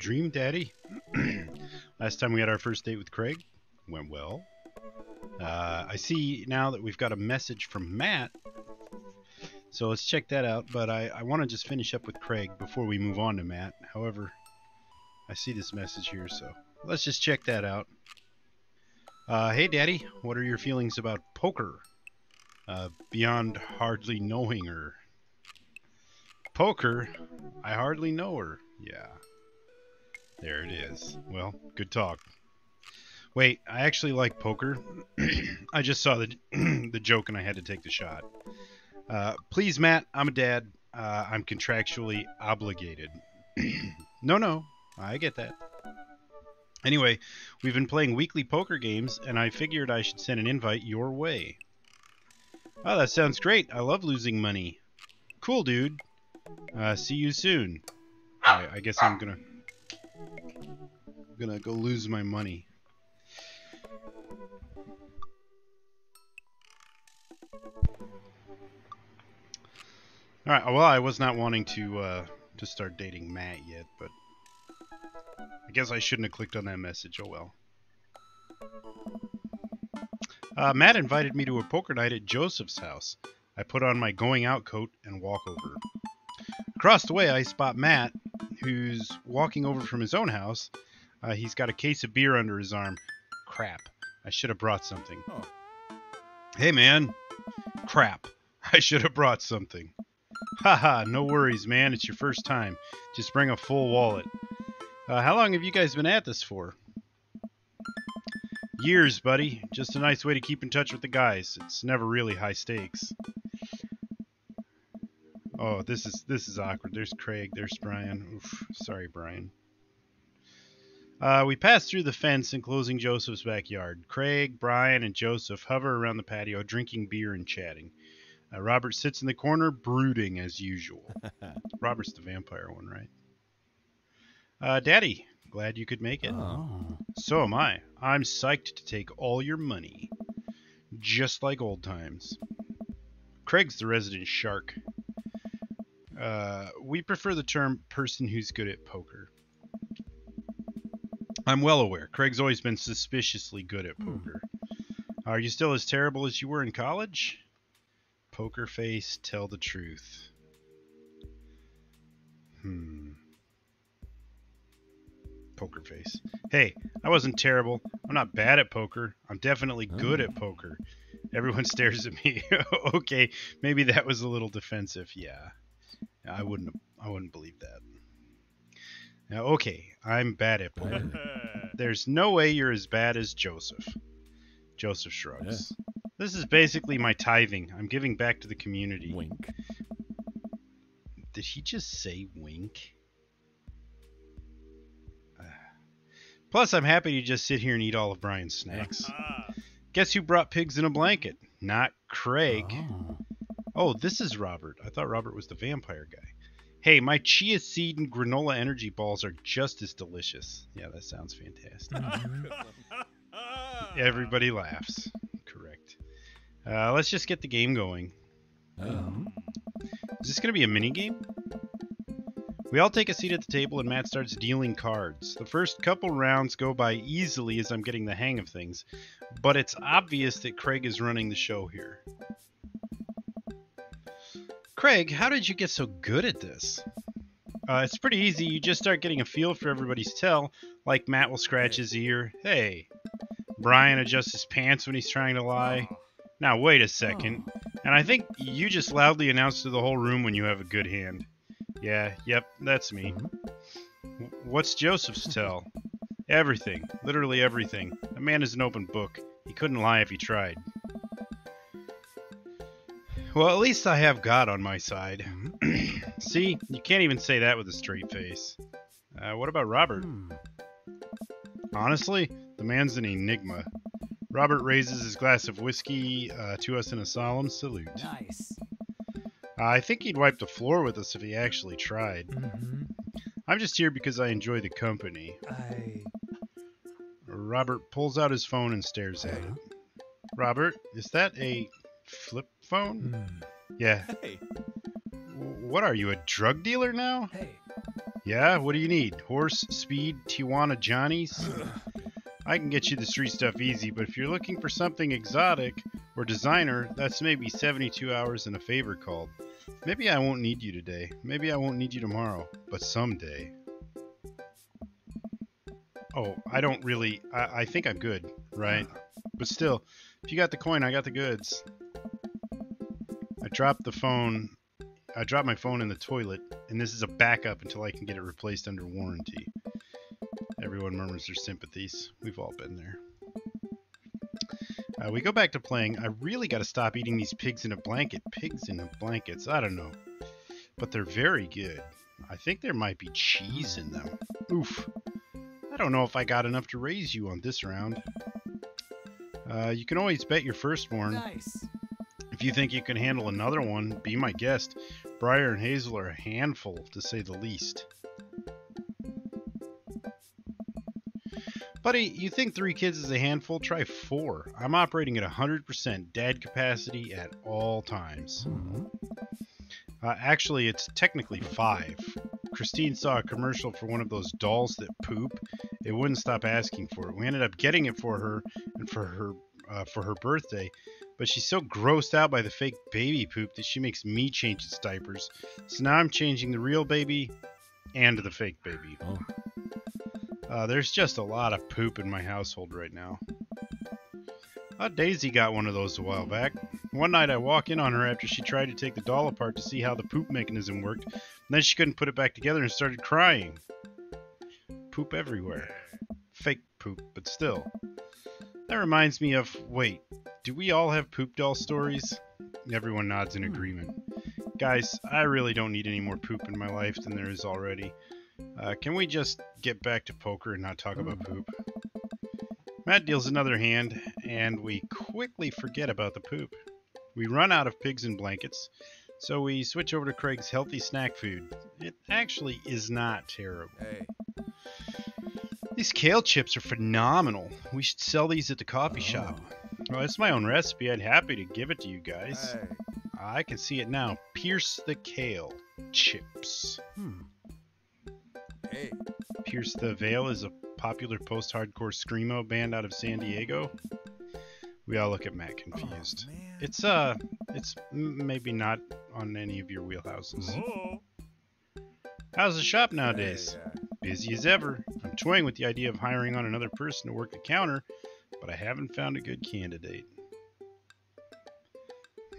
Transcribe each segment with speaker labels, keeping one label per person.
Speaker 1: Dream Daddy. Last time we had our first date with Craig. Went well. I see now that we've got a message from Matt. So let's check that out. But I want to just finish up with Craig before we move on to Matt. However, I see this message here, so let's just check that out. Hey, Daddy. What are your feelings about poker? Beyond hardly knowing her. Poker? I hardly know her. Yeah. There it is. Well, good talk. Wait, I actually like poker. I just saw the joke and I had to take the shot. Please, Matt, I'm a dad. I'm contractually obligated. No, I get that. Anyway, we've been playing weekly poker games, and I figured I should send an invite your way. Oh, that sounds great. I love losing money. Cool, dude. See you soon. I guess I'm gonna go lose my money. All right. Well, I was not wanting to start dating Matt yet, but I guess I shouldn't have clicked on that message. Oh well. Matt invited me to a poker night at Joseph's house. I put on my going out coat and walk over. Across the way, I spot Matt, who's walking over from his own house. He's got a case of beer under his arm. Crap. I should have brought something.
Speaker 2: Oh.
Speaker 1: Hey, man. Crap. I should have brought something. Haha, no worries, man. It's your first time. Just bring a full wallet. How long have you guys been at this for? Years, buddy. Just a nice way to keep in touch with the guys. It's never really high stakes. Oh, this is awkward. There's Craig. There's Brian. Oof, sorry, Brian. We pass through the fence enclosing Joseph's backyard. Craig, Brian, and Joseph hover around the patio, drinking beer and chatting. Robert sits in the corner, brooding as usual. Robert's the vampire one, right? Daddy, glad you could make it.
Speaker 2: Oh.
Speaker 1: So am I. I'm psyched to take all your money. Just like old times. Craig's the resident shark. We prefer the term person who's good at poker. I'm well aware. Craig's always been suspiciously good at poker. Are you still as terrible as you were in college? Poker face, tell the truth. Poker face. Hey, I wasn't terrible. I'm not bad at poker. I'm definitely good at poker. Everyone stares at me. Okay, maybe that was a little defensive. Yeah. I wouldn't believe that. Now, okay, I'm bad at poker. There's no way you're as bad as Joseph. Joseph shrugs. Yeah. This is basically my tithing. I'm giving back to the community.
Speaker 2: Wink.
Speaker 1: Did he just say wink? Plus, I'm happy to just sit here and eat all of Brian's snacks. Guess who brought pigs in a blanket? Not Craig. Oh, this is Robert. I thought Robert was the vampire guy. Hey, my chia seed and granola energy balls are just as delicious. Yeah, that sounds fantastic. Everybody laughs. Correct. Let's just get the game going. Is this going to be a mini game? We all take a seat at the table and Matt starts dealing cards. The first couple rounds go by easily as I'm getting the hang of things, but it's obvious that Craig is running the show here. Craig, how did you get so good at this? It's pretty easy. You just start getting a feel for everybody's tell, like Matt will scratch his ear. Hey. Brian adjusts his pants when he's trying to lie. Now, wait a second. And I think you just loudly announce to the whole room when you have a good hand. Yeah, yep, that's me. What's Joseph's tell? Everything. Literally everything. The man is an open book. He couldn't lie if he tried. Well, at least I have God on my side. See, you can't even say that with a straight face. What about Robert? Honestly, the man's an enigma. Robert raises his glass of whiskey to us in a solemn salute.
Speaker 2: Nice.
Speaker 1: I think he'd wipe the floor with us if he actually tried. I'm just here because I enjoy the company. Robert pulls out his phone and stares at it. Robert, is that a flip phone? Yeah.
Speaker 2: Hey.
Speaker 1: What are you, a drug dealer now?
Speaker 2: Hey.
Speaker 1: Yeah, what do you need? Horse, speed, Tijuana Johnnies? I can get you the street stuff easy, but if you're looking for something exotic or designer, that's maybe 72 hours and a favor called. Maybe I won't need you today. Maybe I won't need you tomorrow, but someday. Oh, I don't really... I think I'm good, right? But still, if you got the coin, I got the goods. I dropped my phone in the toilet, and this is a backup until I can get it replaced under warranty. Everyone murmurs their sympathies. We've all been there. We go back to playing. I really got to stop eating these pigs in a blanket. Pigs in a blankets. I don't know. But they're very good. I think there might be cheese in them. Oof. I don't know if I got enough to raise you on this round. You can always bet your firstborn.
Speaker 2: Nice.
Speaker 1: If you think you can handle another one, be my guest. Briar and Hazel are a handful, to say the least. Buddy, you think 3 kids is a handful? Try 4. I'm operating at 100% dad capacity at all times. Actually, it's technically 5. Christine saw a commercial for one of those dolls that poop. It wouldn't stop asking for it. We ended up getting it for her and for her birthday, but she's so grossed out by the fake baby poop that she makes me change its diapers. So now I'm changing the real baby and the fake baby. There's just a lot of poop in my household right now. Daisy got one of those a while back. One night I walk in on her after she tried to take the doll apart to see how the poop mechanism worked, and then she couldn't put it back together and started crying. Poop everywhere. Fake poop, but still. That reminds me of, wait, do we all have poop doll stories? Everyone nods in agreement. Guys, I really don't need any more poop in my life than there is already. Can we just get back to poker and not talk about poop? Matt deals another hand, and we quickly forget about the poop. We run out of pigs and blankets, so we switch over to Craig's healthy snack food. It actually is not terrible.
Speaker 2: Hey.
Speaker 1: These kale chips are phenomenal. We should sell these at the coffee shop. Well, it's my own recipe. I'd happy to give it to you guys.
Speaker 2: Hey.
Speaker 1: I can see it now. Pierce the Kale chips.
Speaker 2: Hey.
Speaker 1: Pierce the Veil is a popular post-hardcore screamo band out of San Diego. We all look at Matt confused.
Speaker 2: Oh, man.
Speaker 1: It's maybe not on any of your wheelhouses.
Speaker 2: Oh.
Speaker 1: How's the shop nowadays?
Speaker 2: Hey,
Speaker 1: Busy as ever. I'm toying with the idea of hiring on another person to work the counter, but I haven't found a good candidate.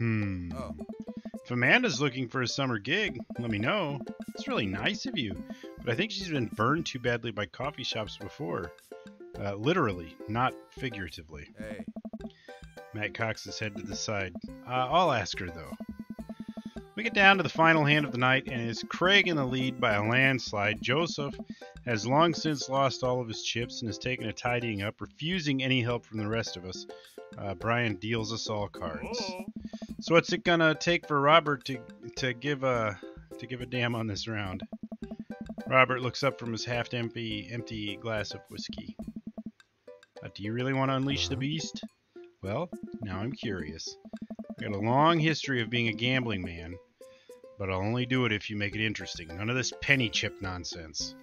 Speaker 2: Oh.
Speaker 1: If Amanda's looking for a summer gig, let me know. It's really nice of you, but I think she's been burned too badly by coffee shops before. Literally, not figuratively.
Speaker 2: Hey.
Speaker 1: Matt cocks his head to the side. I'll ask her, though. We get down to the final hand of the night, and it is Craig in the lead by a landslide. Joseph has long since lost all of his chips and has taken a tidying up, refusing any help from the rest of us. Brian deals us all cards.
Speaker 2: Oh.
Speaker 1: So what's it gonna take for Robert to give a damn on this round? Robert looks up from his empty glass of whiskey. Do you really want to unleash the beast? Well, now I'm curious. I've got a long history of being a gambling man, but I'll only do it if you make it interesting. None of this penny chip nonsense.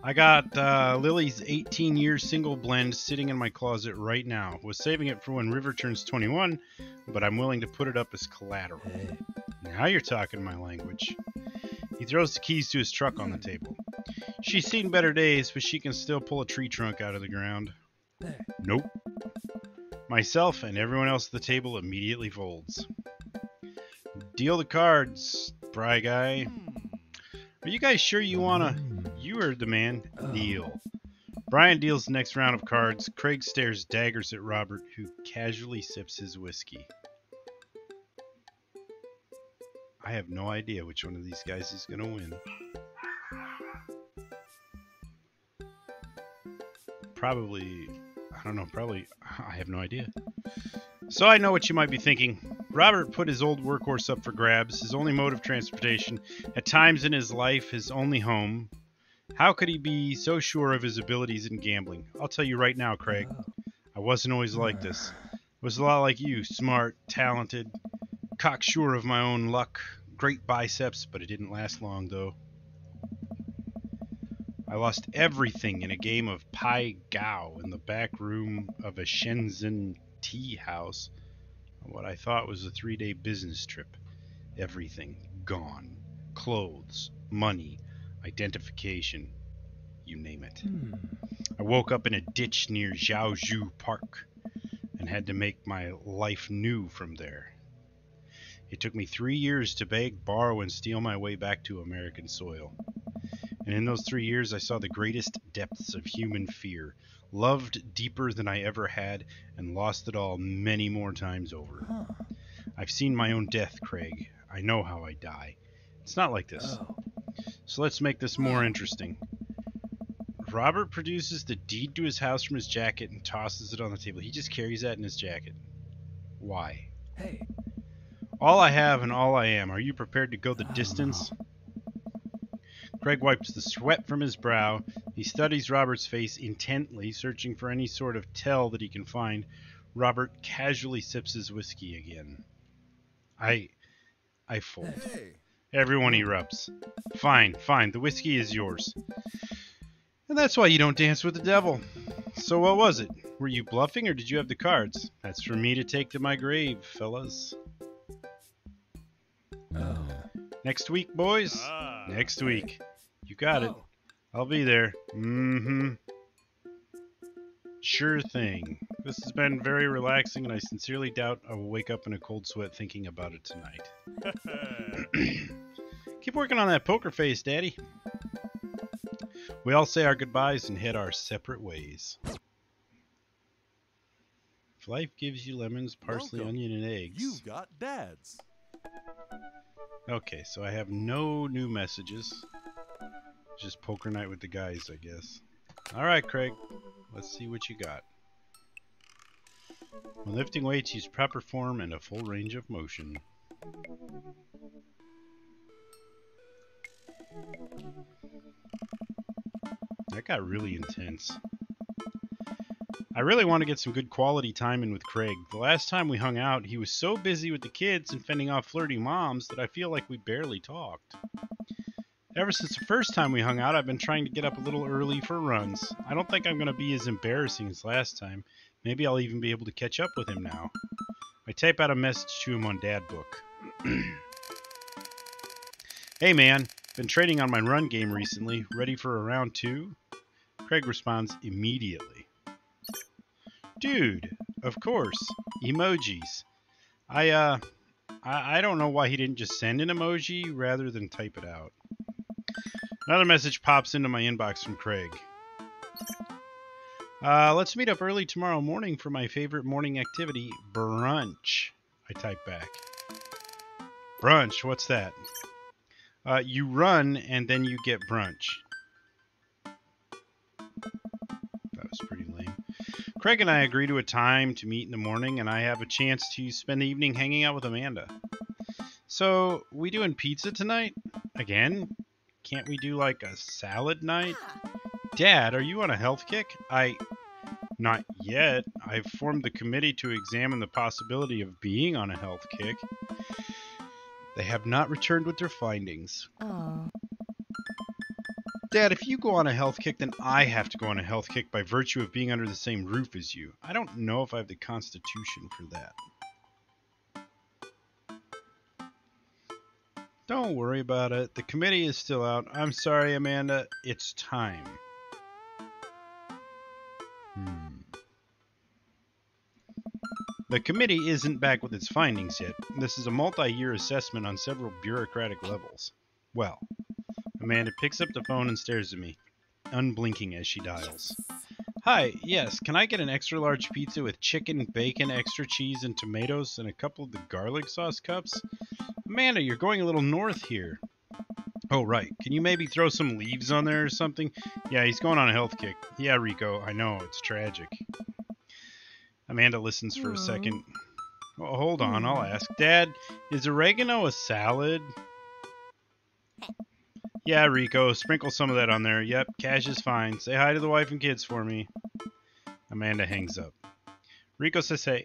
Speaker 1: I got Lily's 18-year single blend sitting in my closet right now. Was saving it for when River turns 21, but I'm willing to put it up as collateral.
Speaker 2: Hey.
Speaker 1: Now you're talking my language. He throws the keys to his truck on the table. She's seen better days, but she can still pull a tree trunk out of the ground.
Speaker 2: Hey.
Speaker 1: Nope. Myself and everyone else at the table immediately folds. Deal the cards, Bry Guy. Are you guys sure you wanna... You heard the man. Deal. Brian deals the next round of cards. Craig stares daggers at Robert, who casually sips his whiskey. I have no idea which one of these guys is gonna win. Probably... I don't know, probably... I have no idea. So I know what you might be thinking. Robert put his old workhorse up for grabs, his only mode of transportation, at times in his life, his only home. How could he be so sure of his abilities in gambling? I'll tell you right now, Craig. I wasn't always like this. I was a lot like you, smart, talented, cocksure of my own luck, great biceps, but it didn't last long, though. I lost everything in a game of Pai Gao in the back room of a Shenzhen tea house on what I thought was a 3-day business trip. Everything gone. Clothes, money, identification, you name it. I woke up in a ditch near Zhaozhou Park and had to make my life new from there. It took me 3 years to beg, borrow, and steal my way back to American soil. And in those 3 years, I saw the greatest depths of human fear, loved deeper than I ever had, and lost it all many more times over. I've seen my own death, Craig. I know how I die. It's not like this. So let's make this more interesting. Robert produces the deed to his house from his jacket and tosses it on the table. He just carries that in his jacket. Why?
Speaker 2: Hey.
Speaker 1: All I have and all I am. Are you prepared to go the distance? Craig wipes the sweat from his brow. He studies Robert's face intently, searching for any sort of tell that he can find. Robert casually sips his whiskey again. I fold.
Speaker 2: Hey.
Speaker 1: Everyone erupts. Fine, the whiskey is yours. And that's why you don't dance with the devil. So what was it? Were you bluffing or did you have the cards? That's for me to take to my grave, fellas.
Speaker 2: Oh.
Speaker 1: Next week, boys. Next week. You got it. I'll be there. Sure thing. This has been very relaxing, and I sincerely doubt I will wake up in a cold sweat thinking about it tonight. Keep working on that poker face, Daddy. We all say our goodbyes and head our separate ways. If life gives you lemons, parsley, onion, and eggs.
Speaker 3: You've got dads.
Speaker 1: Okay, so I have no new messages. Just poker night with the guys, I guess. Alright, Craig. Let's see what you got. When lifting weights, use proper form and a full range of motion. That got really intense. I really want to get some good quality time in with Craig. The last time we hung out, he was so busy with the kids and fending off flirty moms that I feel like we barely talked. Ever since the first time we hung out, I've been trying to get up a little early for runs. I don't think I'm going to be as embarrassing as last time. Maybe I'll even be able to catch up with him now. I type out a message to him on Dadbook. Hey man, been trading on my run game recently. Ready for a round 2? Craig responds immediately. Dude, of course. Emojis. I don't know why he didn't just send an emoji rather than type it out. Another message pops into my inbox from Craig. Let's meet up early tomorrow morning for my favorite morning activity, brunch. I type back. Brunch, what's that? You run and then you get brunch. That was pretty lame. Craig and I agree to a time to meet in the morning, and I have a chance to spend the evening hanging out with Amanda. So, we doing pizza tonight? Again? Can't we do like a salad night? Dad, are you on a health kick? Not yet. I've formed the committee to examine the possibility of being on a health kick. They have not returned with their findings.
Speaker 4: Aww.
Speaker 1: Dad, if you go on a health kick, then I have to go on a health kick by virtue of being under the same roof as you. I don't know if I have the constitution for that. Don't worry about it. The committee is still out. I'm sorry, Amanda. It's time. The committee isn't back with its findings yet. This is a multi-year assessment on several bureaucratic levels. Well, Amanda picks up the phone and stares at me, unblinking as she dials. Hi, yes, can I get an extra large pizza with chicken, bacon, extra cheese, and tomatoes, and a couple of the garlic sauce cups? Amanda, you're going a little north here. Oh, right. Can you maybe throw some leaves on there or something? Yeah, he's going on a health kick. Yeah, Rico, I know, it's tragic. Amanda listens for a second. Oh, hold on, I'll ask. Dad, is oregano a salad? Yeah, Rico, sprinkle some of that on there. Yep, cash is fine. Say hi to the wife and kids for me. Amanda hangs up. Rico says, hey.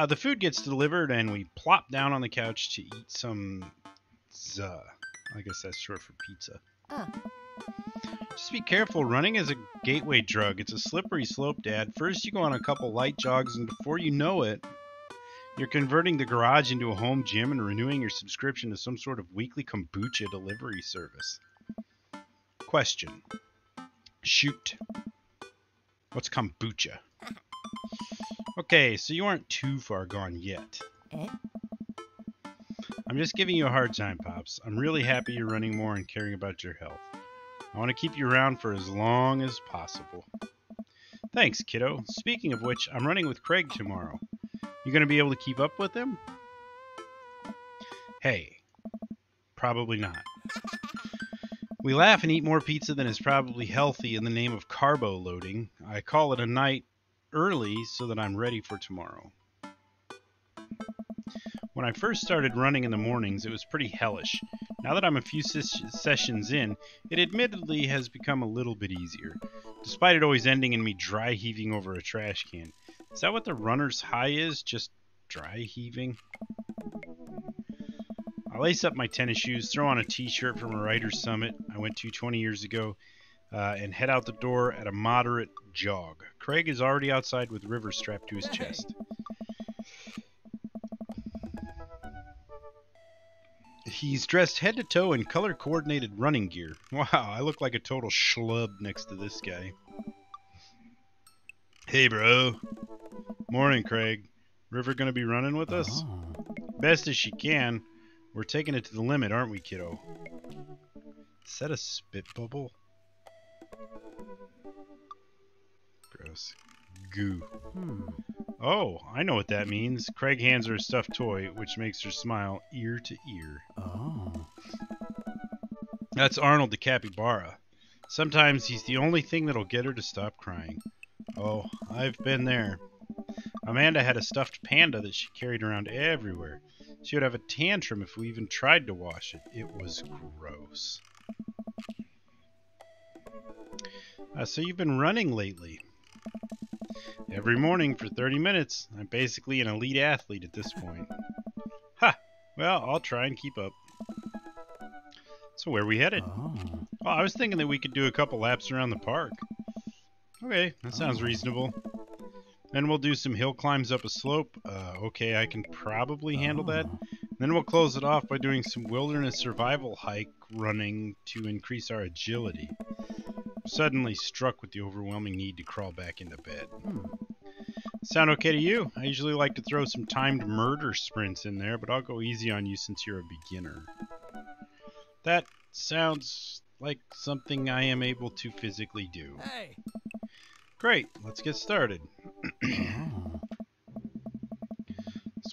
Speaker 1: The food gets delivered, and we plop down on the couch to eat some pizza. I guess that's short for pizza. Just be careful. Running is a gateway drug. It's a slippery slope, Dad. First, you go on a couple light jogs, and before you know it, you're converting the garage into a home gym and renewing your subscription to some sort of weekly kombucha delivery service. Question. Shoot. What's kombucha? Okay, so you aren't too far gone yet. I'm just giving you a hard time, Pops. I'm really happy you're running more and caring about your health. I want to keep you around for as long as possible. Thanks, kiddo. Speaking of which, I'm running with Craig tomorrow. You going to be able to keep up with him? Hey, probably not. We laugh and eat more pizza than is probably healthy in the name of carbo loading. I call it a night early so that I'm ready for tomorrow. When I first started running in the mornings, it was pretty hellish. Now that I'm a few sessions in, it admittedly has become a little bit easier, despite it always ending in me dry heaving over a trash can. Is that what the runner's high is? Just dry heaving? I lace up my tennis shoes, throw on a t-shirt from a writer's summit I went to 20 years ago, and head out the door at a moderate jog. Craig is already outside with River strapped to his chest. He's dressed head to toe in color-coordinated running gear. Wow, I look like a total schlub next to this guy. Hey, bro. Morning, Craig. River gonna be running with us? Best as she can. We're taking it to the limit, aren't we, kiddo? Is that a spit bubble? Gross. Goo. Oh, I know what that means. Craig hands her a stuffed toy, which makes her smile ear to ear. Oh. That's Arnold the capybara. Sometimes he's the only thing that'll get her to stop crying. Oh, I've been there. Amanda had a stuffed panda that she carried around everywhere. She would have a tantrum if we even tried to wash it. It was gross. So you've been running lately? Every morning for 30 minutes. I'm basically an elite athlete at this point. Ha! Well, I'll try and keep up. So where are we headed? Well, I was thinking that we could do a couple laps around the park. Okay, that sounds reasonable. Then we'll do some hill climbs up a slope. Okay, I can probably handle that. Then we'll close it off by doing some wilderness survival hike running to increase our agility. I'm suddenly struck with the overwhelming need to crawl back into bed. Sound okay to you? I usually like to throw some timed murder sprints in there, but I'll go easy on you since you're a beginner. That sounds like something I am able to physically do.
Speaker 2: Hey.
Speaker 1: Great, let's get started. This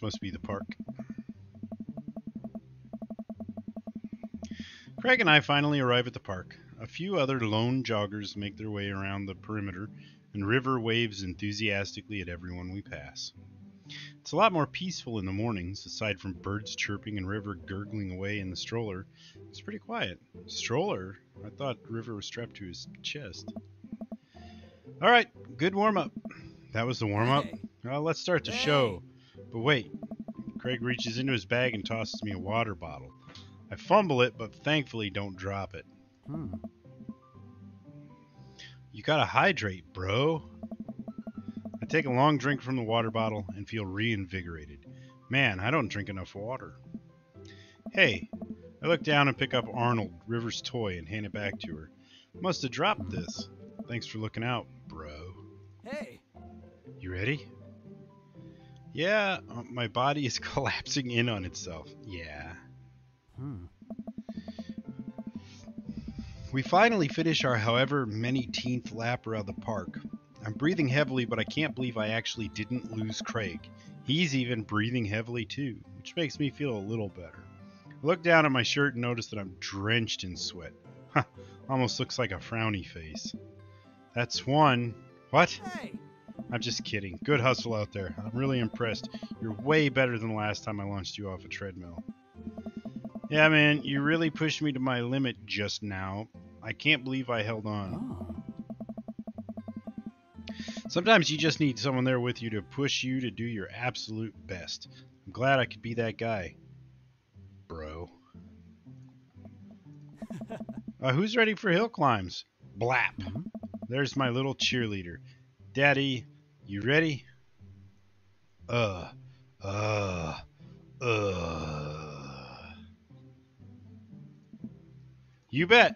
Speaker 1: must be the park. Craig and I finally arrive at the park. A few other lone joggers make their way around the perimeter, and River waves enthusiastically at everyone we pass. It's a lot more peaceful in the mornings, aside from birds chirping and River gurgling away in the stroller. It's pretty quiet. Stroller? I thought River was strapped to his chest. Alright, good warm-up. That was the warm-up?
Speaker 2: Hey.
Speaker 1: Well, let's start the show. But wait. Craig reaches into his bag and tosses me a water bottle. I fumble it, but thankfully don't drop it. You gotta hydrate, bro. I take a long drink from the water bottle and feel reinvigorated. Man, I don't drink enough water. Hey, I look down and pick up Arnold, River's toy, and hand it back to her. Must have dropped this. Thanks for looking out, bro.
Speaker 2: Hey.
Speaker 1: You ready? Yeah, my body is collapsing in on itself. Yeah. We finally finish our however many teenth lap around the park. I'm breathing heavily, but I can't believe I actually didn't lose Craig. He's even breathing heavily too, which makes me feel a little better. I look down at my shirt and notice that I'm drenched in sweat. Huh, almost looks like a frowny face. That's one. What?
Speaker 2: Hey.
Speaker 1: I'm just kidding. Good hustle out there. I'm really impressed. You're way better than the last time I launched you off a treadmill. Yeah, man, you really pushed me to my limit just now. I can't believe I held on. Sometimes you just need someone there with you to push you to do your absolute best. I'm glad I could be that guy, bro. Who's ready for hill climbs? Blap. There's my little cheerleader. Daddy, you ready? Uh. You bet.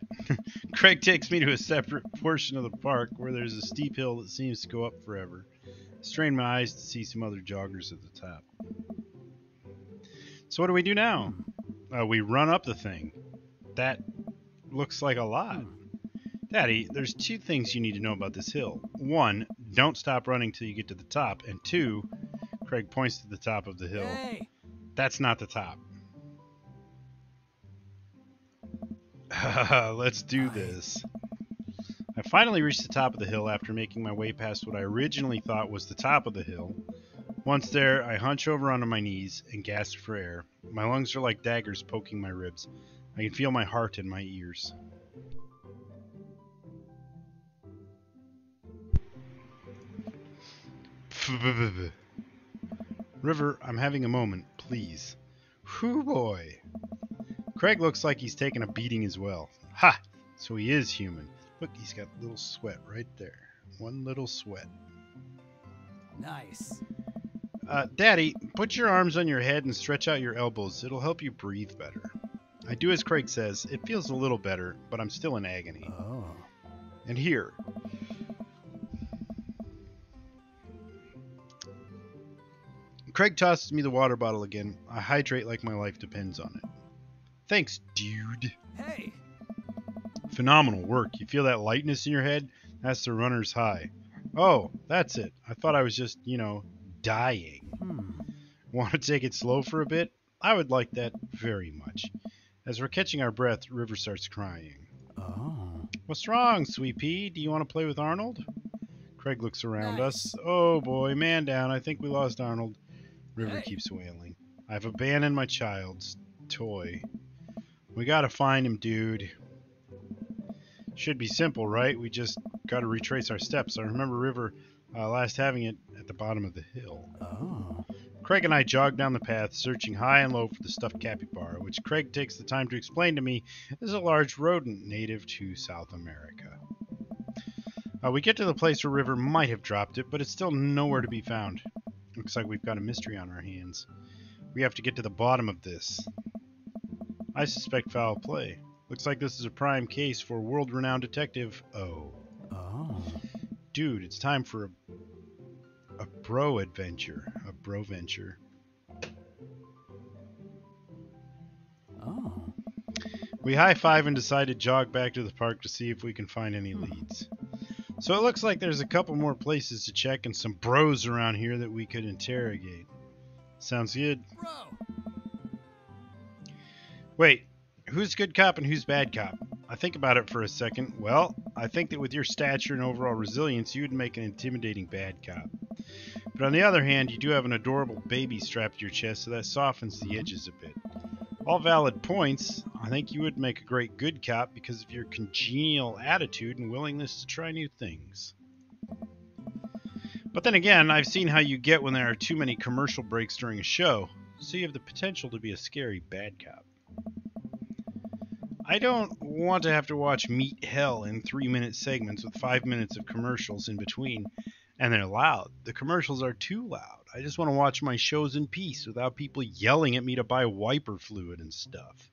Speaker 1: Craig takes me to a separate portion of the park where there's a steep hill that seems to go up forever. I strain my eyes to see some other joggers at the top. So what do we do now? We run up the thing. That looks like a lot. Daddy, there's two things you need to know about this hill. One, don't stop running till you get to the top. And two, Craig points to the top of the hill.
Speaker 2: Hey.
Speaker 1: That's not the top. Let's do this. I finally reached the top of the hill after making my way past what I originally thought was the top of the hill. Once there, I hunch over onto my knees and gasp for air. My lungs are like daggers poking my ribs. I can feel my heart in my ears. River, I'm having a moment, please. Whoo boy. Craig looks like he's taking a beating as well. Ha! So he is human. Look, he's got a little sweat right there. One little sweat.
Speaker 2: Nice.
Speaker 1: Daddy, put your arms on your head and stretch out your elbows. It'll help you breathe better. I do as Craig says. It feels a little better, but I'm still in agony.
Speaker 2: Oh.
Speaker 1: And here. Craig tosses me the water bottle again. I hydrate like my life depends on it. Thanks, dude.
Speaker 2: Hey.
Speaker 1: Phenomenal work. You feel that lightness in your head? That's the runner's high. Oh, that's it. I thought I was just, dying. Want to take it slow for a bit? I would like that very much. As we're catching our breath, River starts crying.
Speaker 2: Oh.
Speaker 1: What's wrong, Sweet Pea? Do you want to play with Arnold? Craig looks around
Speaker 2: Nice.
Speaker 1: us. Oh boy, man down. I think we lost Arnold. River
Speaker 2: Hey.
Speaker 1: keeps wailing. I've abandoned my child's toy. We gotta find him, dude. Should be simple, right? We just gotta retrace our steps. I remember River last having it at the bottom of the hill.
Speaker 2: Oh.
Speaker 1: Craig and I jog down the path, searching high and low for the stuffed capybara, which Craig takes the time to explain to me is a large rodent native to South America. We get to the place where River might have dropped it, but it's still nowhere to be found. Looks like we've got a mystery on our hands. We have to get to the bottom of this. I suspect foul play. Looks like this is a prime case for world-renowned detective O.
Speaker 2: Oh.
Speaker 1: Dude, it's time for a bro adventure. A bro venture.
Speaker 2: Oh.
Speaker 1: We high-five and decide to jog back to the park to see if we can find any leads. So it looks like there's a couple more places to check and some bros around here that we could interrogate. Sounds good.
Speaker 2: Bro.
Speaker 1: Wait, who's good cop and who's bad cop? I think about it for a second. Well, I think that with your stature and overall resilience, you would make an intimidating bad cop. But on the other hand, you do have an adorable baby strapped to your chest, so that softens the edges a bit. All valid points. I think you would make a great good cop because of your congenial attitude and willingness to try new things. But then again, I've seen how you get when there are too many commercial breaks during a show, so you have the potential to be a scary bad cop. I don't want to have to watch Meet Hell in 3-minute segments with 5 minutes of commercials in between, and they're loud. The commercials are too loud. I just want to watch my shows in peace without people yelling at me to buy wiper fluid and stuff.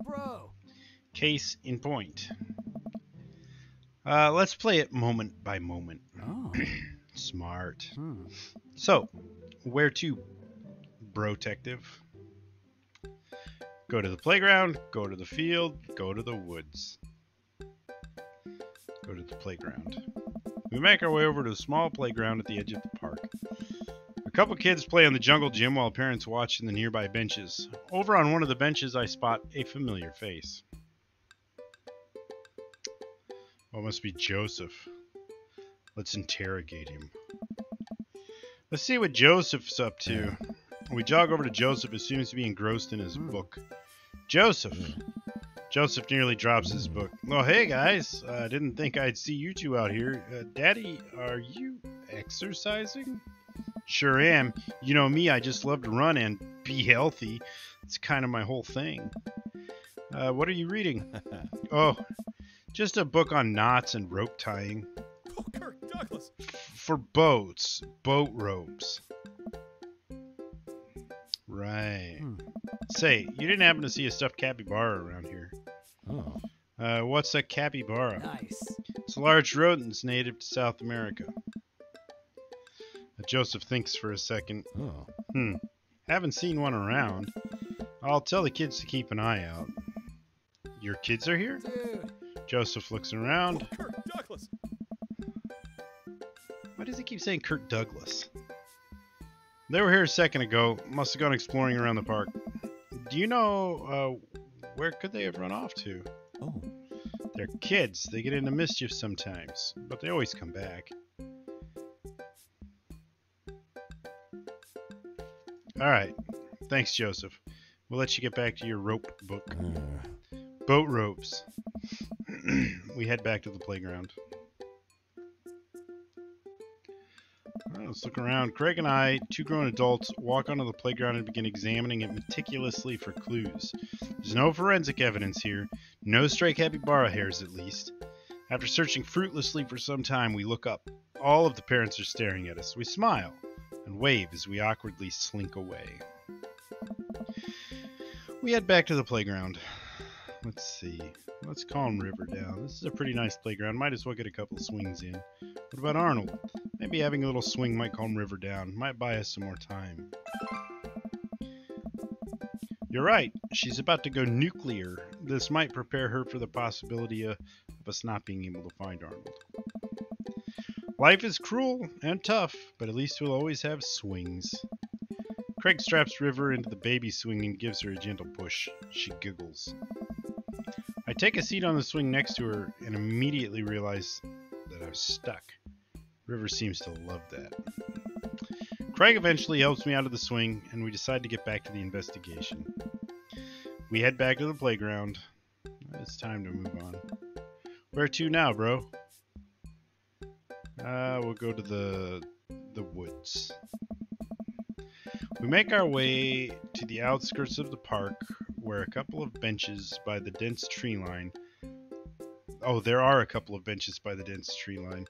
Speaker 2: Bro.
Speaker 1: Case in point. Let's play it moment by moment.
Speaker 2: Oh.
Speaker 1: Smart.
Speaker 2: Hmm.
Speaker 1: So, where to, bro-tective? Go to the playground, go to the field, go to the woods. Go to the playground. We make our way over to a small playground at the edge of the park. A couple kids play on the jungle gym while parents watch in the nearby benches. Over on one of the benches, I spot a familiar face. Oh, it must be Joseph. Let's interrogate him. Let's see what Joseph's up to. We jog over to Joseph, who seems to be engrossed in his book. Joseph, Joseph nearly drops his book. Oh, hey guys. Didn't think I'd see you two out here. Daddy, are you exercising? Sure am. You know me, I just love to run and be healthy. It's kind of my whole thing. What are you reading? Oh, just a book on knots and rope tying.
Speaker 3: Oh, Kirk Douglas.
Speaker 1: For boats. Boat ropes. Right. Say, you didn't happen to see a stuffed capybara around here.
Speaker 2: Oh.
Speaker 1: What's a capybara?
Speaker 4: Nice.
Speaker 1: It's a large rodent native to South America. Joseph thinks for a second.
Speaker 2: Oh.
Speaker 1: Haven't seen one around. I'll tell the kids to keep an eye out. Your kids are here?
Speaker 4: Dude.
Speaker 1: Joseph looks around.
Speaker 3: Oh, Kirk Douglas.
Speaker 1: Why does he keep saying Kirk Douglas? They were here a second ago. Must have gone exploring around the park. Do you know, where could they have run off to?
Speaker 2: Oh.
Speaker 1: They're kids. They get into mischief sometimes, but they always come back. All right. Thanks, Joseph. We'll let you get back to your rope book. Boat ropes. We head back to the playground. Well, let's look around. Craig and I, two grown adults, walk onto the playground and begin examining it meticulously for clues. There's no forensic evidence here. No stray capybara hairs, at least. After searching fruitlessly for some time, we look up. All of the parents are staring at us. We smile and wave as we awkwardly slink away. We head back to the playground. Let's see. Let's calm River down. This is a pretty nice playground. Might as well get a couple swings in. What about Arnold? Maybe having a little swing might calm River down. Might buy us some more time. You're right. She's about to go nuclear. This might prepare her for the possibility of us not being able to find Arnold. Life is cruel and tough, but at least we'll always have swings. Craig straps River into the baby swing and gives her a gentle push. She giggles. I take a seat on the swing next to her and immediately realize that I was stuck. River seems to love that. Craig eventually helps me out of the swing, and we decide to get back to the investigation. We head back to the playground. It's time to move on. Where to now, bro? We'll go to the woods. We make our way to the outskirts of the park, where a couple of benches by the dense tree line. Oh, there are a couple of benches by the dense tree line.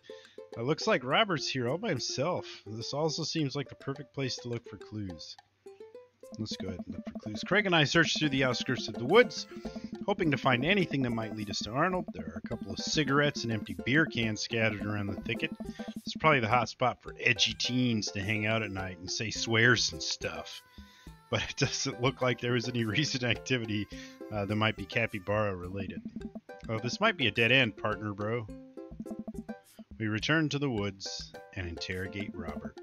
Speaker 1: It looks like Robert's here all by himself. This also seems like the perfect place to look for clues. Let's go ahead and look for clues. Craig and I search through the outskirts of the woods, hoping to find anything that might lead us to Arnold. There are a couple of cigarettes and empty beer cans scattered around the thicket. It's probably the hot spot for edgy teens to hang out at night and say swears and stuff. But it doesn't look like there was any recent activity that might be capybara related. Oh, this might be a dead end, partner, bro. We return to the woods and interrogate Robert.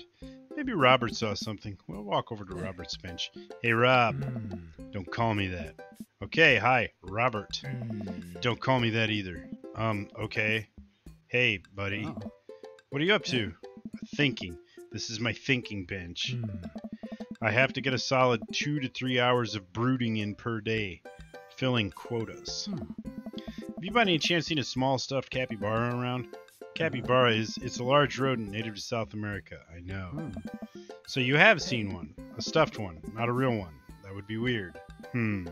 Speaker 1: Maybe Robert saw something. We'll walk over to Robert's bench. Hey, Rob. Don't call me that. Okay, hi, Robert. Don't call me that either. Okay. Hey, buddy.
Speaker 2: Oh.
Speaker 1: What are you up to? Thinking. This is my thinking bench. I have to get a solid 2 to 3 hours of brooding in per day, filling quotas. Have you by any chance seen a small stuffed capybara around? Capybara it's a large rodent native to South America, I know. So you have seen one, a stuffed one, not a real one. That would be weird. Come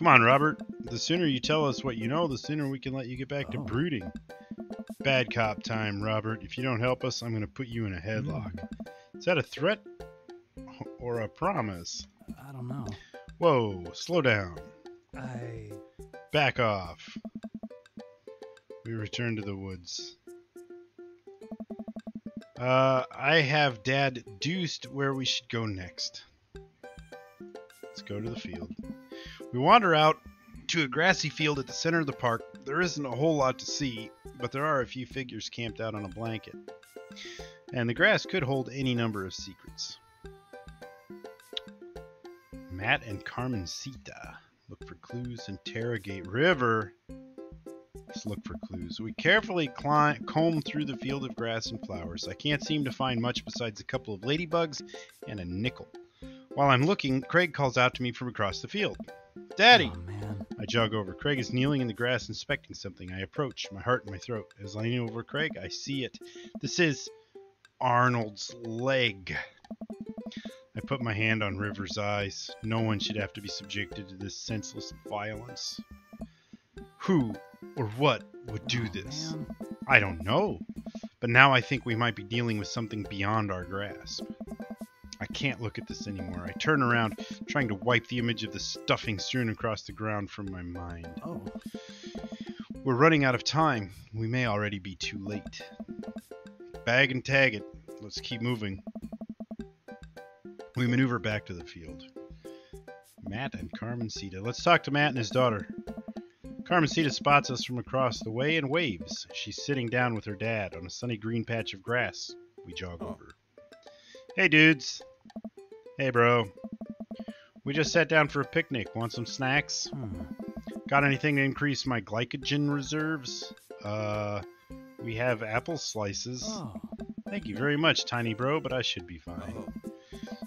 Speaker 1: on, Robert. The sooner you tell us what you know, the sooner we can let you get back to brooding. Bad cop time, Robert. If you don't help us, I'm going to put you in a headlock. Is that a threat or a promise?
Speaker 2: I don't know.
Speaker 1: Whoa, slow down. Back off. We return to the woods. I have Dad deuced where we should go next. Let's go to the field. We wander out to a grassy field at the center of the park. There isn't a whole lot to see, but there are a few figures camped out on a blanket. And the grass could hold any number of secrets. Matt and Carmencita. Look for clues, interrogate River. Let's look for clues. We carefully comb through the field of grass and flowers. I can't seem to find much besides a couple of ladybugs and a nickel. While I'm looking, Craig calls out to me from across the field. Daddy!
Speaker 2: Oh, man.
Speaker 1: I jog over. Craig is kneeling in the grass inspecting something. I approach, my heart in my throat. As I lean over Craig, I see it. This is Arnold's leg. I put my hand on River's eyes. No one should have to be subjected to this senseless violence. Who or what would do this?
Speaker 2: Man.
Speaker 1: I don't know. But now I think we might be dealing with something beyond our grasp. I can't look at this anymore. I turn around, trying to wipe the image of the stuffing strewn across the ground from my mind.
Speaker 2: Oh.
Speaker 1: We're running out of time. We may already be too late. Bag and tag it. Let's keep moving. We maneuver back to the field. Matt and Carmencita. Let's talk to Matt and his daughter. Carmencita spots us from across the way and waves. She's sitting down with her dad on a sunny green patch of grass. We jog over. Hey, dudes. Hey, bro. We just sat down for a picnic. Want some snacks? Got anything to increase my glycogen reserves? We have apple slices.
Speaker 2: Oh.
Speaker 1: Thank you very much, tiny bro, but I should be fine.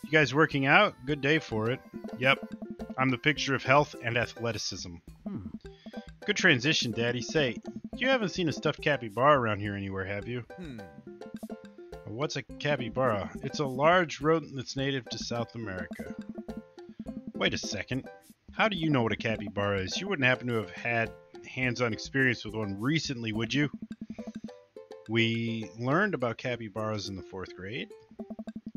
Speaker 1: You guys working out? Good day for it. Yep. I'm the picture of health and athleticism. Good transition, Daddy. Say, you haven't seen a stuffed capybara around here anywhere, have you? What's a capybara? It's a large rodent that's native to South America. Wait a second. How do you know what a capybara is? You wouldn't happen to have had hands-on experience with one recently, would you? We learned about capybaras in the 4th grade.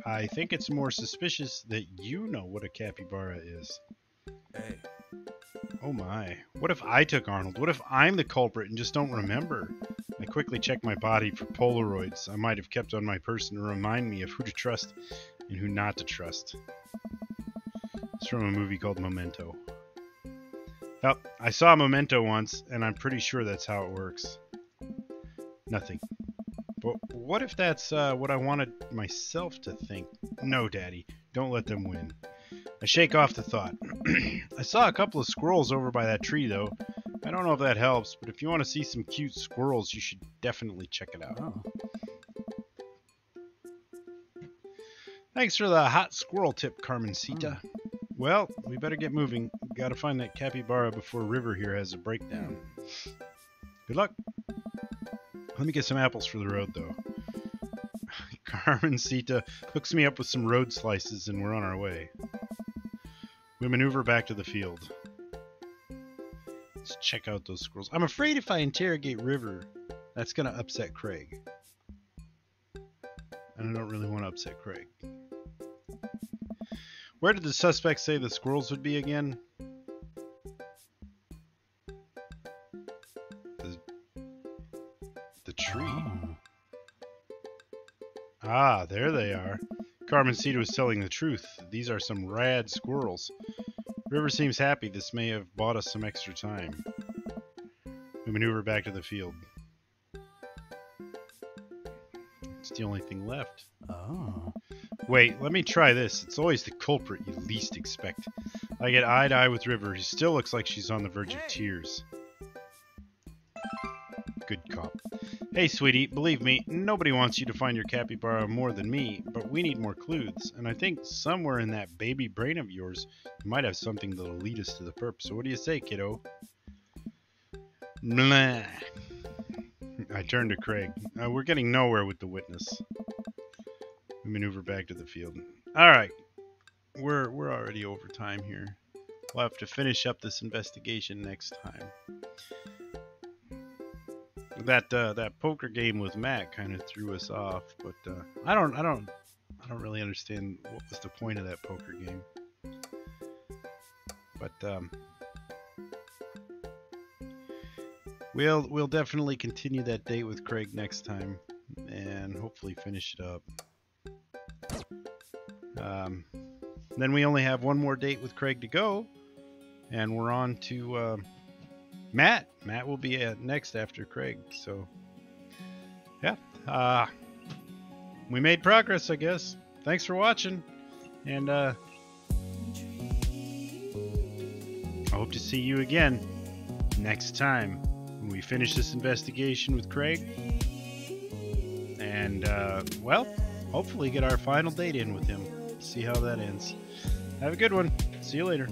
Speaker 1: I think it's more suspicious that you know what a capybara is.
Speaker 3: Hey.
Speaker 1: Oh my. What if I took Arnold? What if I'm the culprit and just don't remember? I quickly check my body for Polaroids I might have kept on my person to remind me of who to trust and who not to trust. It's from a movie called Memento. Oh, I saw Memento once, and I'm pretty sure that's how it works. Nothing. But what if that's what I wanted myself to think? No, Daddy. Don't let them win. I shake off the thought. I saw a couple of squirrels over by that tree, though. I don't know if that helps, but if you want to see some cute squirrels, you should definitely check it out.
Speaker 2: Oh.
Speaker 1: Thanks for the hot squirrel tip, Carmencita. Well, we better get moving. Gotta find that capybara before River here has a breakdown. Good luck. Let me get some apples for the road, though. Carmencita hooks me up with some road slices, and we're on our way. We maneuver back to the field. Let's check out those squirrels. I'm afraid if I interrogate River, that's going to upset Craig. And I don't really want to upset Craig. Where did the suspect say the squirrels would be again? The tree.
Speaker 2: Oh.
Speaker 1: Ah, there they are. Carmencita was telling the truth. These are some rad squirrels. River seems happy. This may have bought us some extra time. We maneuver back to the field. It's the only thing left.
Speaker 2: Oh.
Speaker 1: Wait, let me try this. It's always the culprit you least expect. I get eye to eye with River. She still looks like she's on the verge of tears. Good cop. Hey, sweetie, believe me, nobody wants you to find your capybara more than me, but we need more clues, and I think somewhere in that baby brain of yours, you might have something that'll lead us to the perp. So what do you say, kiddo? Blah. I turn to Craig. We're getting nowhere with the witness. We maneuver back to the field. All right, we're already over time here. We'll have to finish up this investigation next time. That poker game with Matt kind of threw us off, but I don't really understand what was the point of that poker game. But we'll definitely continue that date with Craig next time, and hopefully finish it up. Then we only have one more date with Craig to go, and we're on to Matt. Matt will be next after Craig. So, yeah, we made progress, I guess. Thanks for watching, and I hope to see you again next time when we finish this investigation with Craig, and well, hopefully get our final date in with him. See how that ends. Have a good one. See you later.